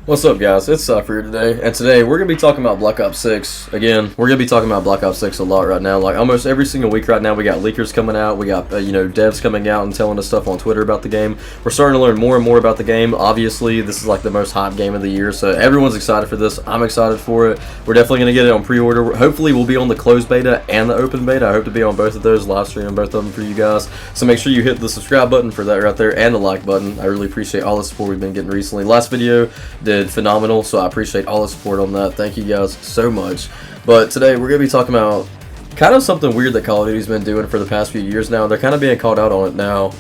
What's up, guys? It's Cypher here today, and today we're going to be talking about Black Ops 6. Again, we're going to be talking about Black Ops 6 a lot right now. Like, almost every single week right now, we got leakers coming out, we got, devs coming out and telling us stuff on Twitter about the game. We're starting to learn more and more about the game. Obviously, this is like the most hyped game of the year, so everyone's excited for this. I'm excited for it. We're definitely going to get it on pre-order. Hopefully, we'll be on the closed beta and the open beta. I hope to be on both of those, live streaming both of them for you guys. So make sure you hit the subscribe button for that right there, and the like button. I really appreciate all the support we've been getting recently. Last video did phenomenal, so I appreciate all the support on that. Thank you guys so much. But today we're going to be talking about kind of something weird that Call of Duty's been doing for the past few years now. They're kind of being called out on it now.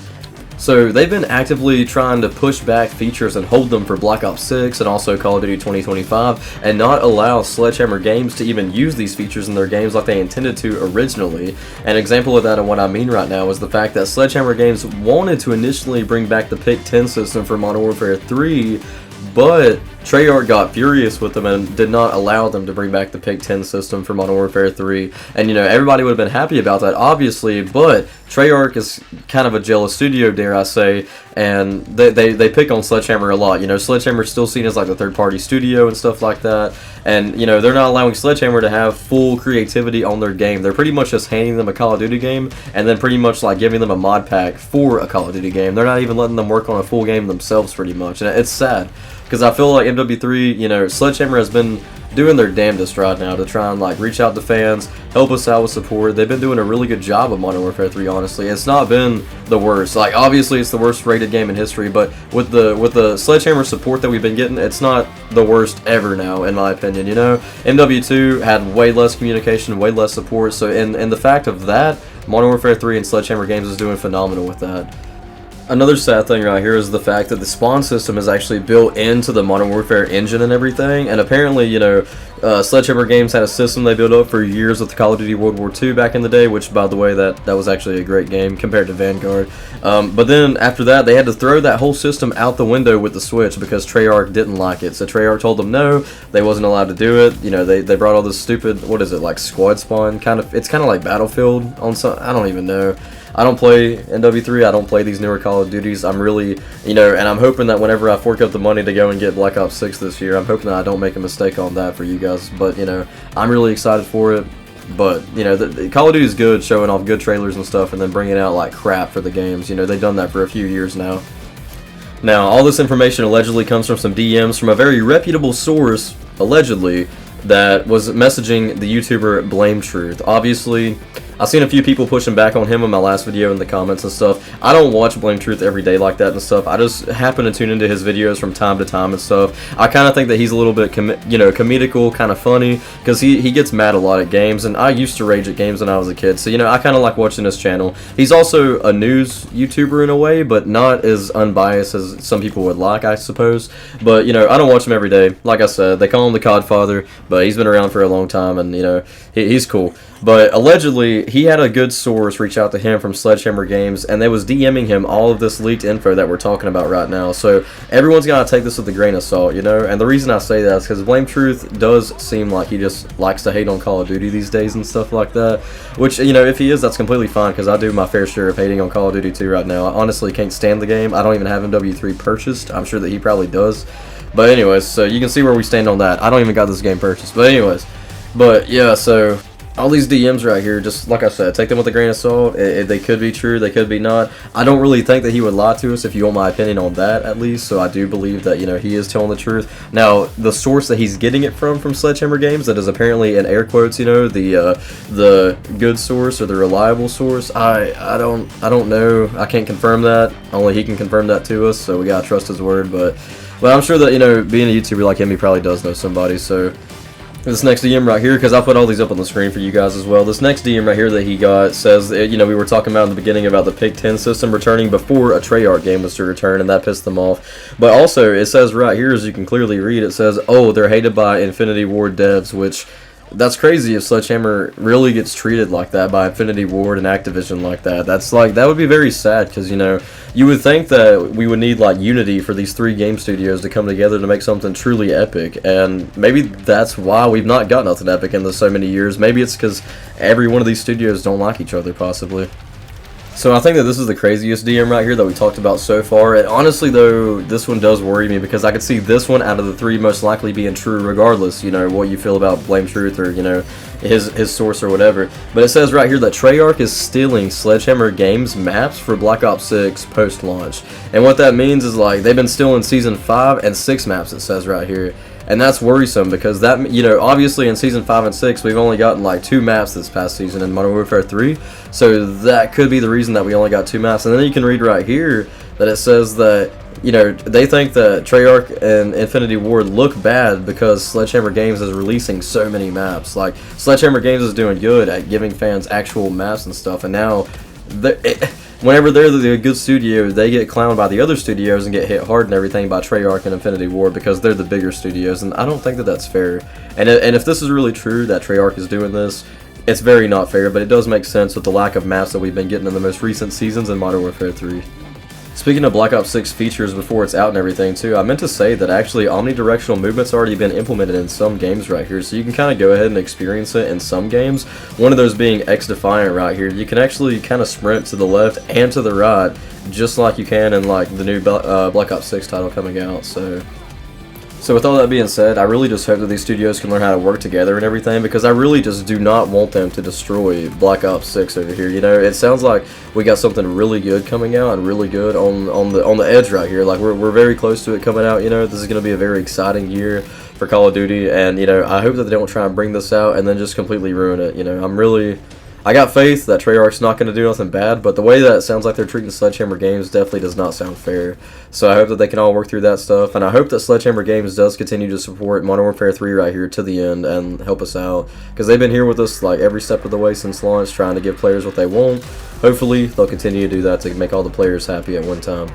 So they've been actively trying to push back features and hold them for Black Ops 6 and also Call of Duty 2025 and not allow Sledgehammer Games to even use these features in their games like they intended to originally. An example of that and what I mean right now is the fact that Sledgehammer Games wanted to initially bring back the Pick 10 system for Modern Warfare 3, but Treyarch got furious with them and did not allow them to bring back the Pick 10 system for Modern Warfare 3. And, everybody would have been happy about that, obviously, but Treyarch is kind of a jealous studio, dare I say, and they pick on Sledgehammer a lot. Sledgehammer's still seen as like the third-party studio and stuff like that, and, they're not allowing Sledgehammer to have full creativity on their game. They're pretty much just handing them a Call of Duty game and then pretty much like giving them a mod pack for a Call of Duty game. They're not even letting them work on a full game themselves, pretty much, and it's sad. Because I feel like MW3, Sledgehammer has been doing their damnedest right now to try and like reach out to fans, help us out with support. They've been doing a really good job of Modern Warfare 3, honestly. It's not been the worst. Like, obviously it's the worst rated game in history, but with the Sledgehammer support that we've been getting, it's not the worst ever now, in my opinion. MW2 had way less communication, way less support, so in the fact of that, Modern Warfare 3 and Sledgehammer Games is doing phenomenal with that. Another sad thing right here is the fact that the spawn system is actually built into the Modern Warfare engine and everything, and apparently, Sledgehammer Games had a system they built up for years with Call of Duty World War II back in the day, which, by the way, that was actually a great game compared to Vanguard. But then, after that, they had to throw that whole system out the window with the Switch because Treyarch didn't like it. So Treyarch told them no, they wasn't allowed to do it. They brought all this stupid, what is it, like squad spawn? It's kind of like Battlefield on some, I don't even know. I don't play MW3, I don't play these newer Call of Duties. I'm really, and I'm hoping that whenever I fork up the money to go and get Black Ops 6 this year, I'm hoping that I don't make a mistake on that for you guys. But, I'm really excited for it. But, the Call of Duty is good, showing off good trailers and stuff, and then bringing out, like, crap for the games. They've done that for a few years now. Now, all this information allegedly comes from some DMs from a very reputable source, allegedly, that was messaging the YouTuber Blame Truth. Obviously, I've seen a few people pushing back on him in my last video in the comments and stuff. I don't watch Blame Truth every day like that and stuff. I just happen to tune into his videos from time to time and stuff. I kind of think that he's a little bit, comedical, kind of funny, because he gets mad a lot at games, and I used to rage at games when I was a kid, so, I kind of like watching his channel. He's also a news YouTuber in a way, but not as unbiased as some people would like, I suppose. But, I don't watch him every day. Like I said, they call him the COD Father, but he's been around for a long time, and, he's cool. But allegedly, he had a good source reach out to him from Sledgehammer Games, and they was DMing him all of this leaked info that we're talking about right now. So everyone's got to take this with a grain of salt, And the reason I say that is because Blame Truth does seem like he just likes to hate on Call of Duty these days and stuff like that. Which, if he is, that's completely fine, because I do my fair share of hating on Call of Duty 2 right now. I honestly can't stand the game. I don't even have MW3 purchased. I'm sure that he probably does. But anyways, so you can see where we stand on that. I don't even got this game purchased. But anyways, yeah, so all these DMs right here, just like I said, take them with a grain of salt. They could be true, they could be not. I don't really think that he would lie to us, if you want my opinion on that, at least. So I do believe that, he is telling the truth. Now, the source that he's getting it from Sledgehammer Games, that is apparently, in air quotes, the good source or the reliable source, I don't know. I can't confirm that. Only he can confirm that to us, so we gotta trust his word. But I'm sure that, being a YouTuber like him, he probably does know somebody. So this next DM right here, because I put all these up on the screen for you guys as well. This next DM right here that he got says, we were talking about in the beginning about the Pick 10 system returning before a Treyarch game was to return, and that pissed them off. But also, it says right here, as you can clearly read, it says, oh, they're hated by Infinity Ward devs, which that's crazy if Sledgehammer really gets treated like that by Infinity Ward and Activision like that. That would be very sad, because, you would think that we would need, like, unity for these three game studios to come together to make something truly epic, and maybe that's why we've not got nothing epic in so many years. Maybe it's because every one of these studios don't like each other, possibly. So I think that this is the craziest DM right here that we talked about so far, and honestly though, this one does worry me because I could see this one out of the three most likely being true regardless, you know, what you feel about Blame Truth or, you know, his source or whatever. But it says right here that Treyarch is stealing Sledgehammer Games maps for Black Ops 6 post-launch. And what that means is, like, they've been stealing Season 5 and 6 maps, it says right here. And that's worrisome because that, you know, obviously in Season 5 and 6, we've only gotten like 2 maps this past season in Modern Warfare 3. So that could be the reason that we only got 2 maps. And then you can read right here that it says that, you know, they think that Treyarch and Infinity Ward look bad because Sledgehammer Games is releasing so many maps. Like, Sledgehammer Games is doing good at giving fans actual maps and stuff. And now, whenever they're the good studio, they get clowned by the other studios and get hit hard and everything by Treyarch and Infinity Ward because they're the bigger studios, and I don't think that that's fair. And if this is really true that Treyarch is doing this, it's very not fair, but it does make sense with the lack of maps that we've been getting in the most recent seasons in Modern Warfare 3. Speaking of Black Ops 6 features before it's out and everything too, I meant to say that actually omnidirectional movement's already been implemented in some games right here, so you can kind of go ahead and experience it in some games. One of those being X-Defiant right here. You can actually kind of sprint to the left and to the right, just like you can in like the new Black Ops 6 title coming out. So with all that being said, I really just hope that these studios can learn how to work together and everything, because I really just do not want them to destroy Black Ops 6 over here. You know, it sounds like we got something really good coming out and really good on the edge right here. Like we're very close to it coming out. You know, this is going to be a very exciting year for Call of Duty, and you know, I hope that they don't try and bring this out and then just completely ruin it. You know, I got faith that Treyarch's not going to do nothing bad, but the way that it sounds like they're treating Sledgehammer Games definitely does not sound fair. So I hope that they can all work through that stuff, and I hope that Sledgehammer Games does continue to support Modern Warfare 3 right here to the end and help us out, because they've been here with us like every step of the way since launch, trying to give players what they want. Hopefully they'll continue to do that to make all the players happy at one time.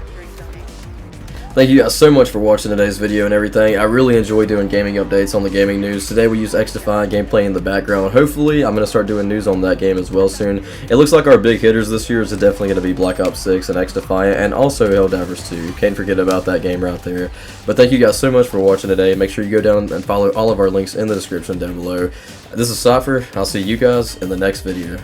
Thank you guys so much for watching today's video and everything. I really enjoy doing gaming updates on the gaming news. Today we use X-Defiant gameplay in the background. Hopefully I'm going to start doing news on that game as well soon. It looks like our big hitters this year is definitely going to be Black Ops 6 and X-Defiant, and also Helldivers 2. Can't forget about that game right there. But thank you guys so much for watching today. Make sure you go down and follow all of our links in the description down below. This is Cypher. I'll see you guys in the next video.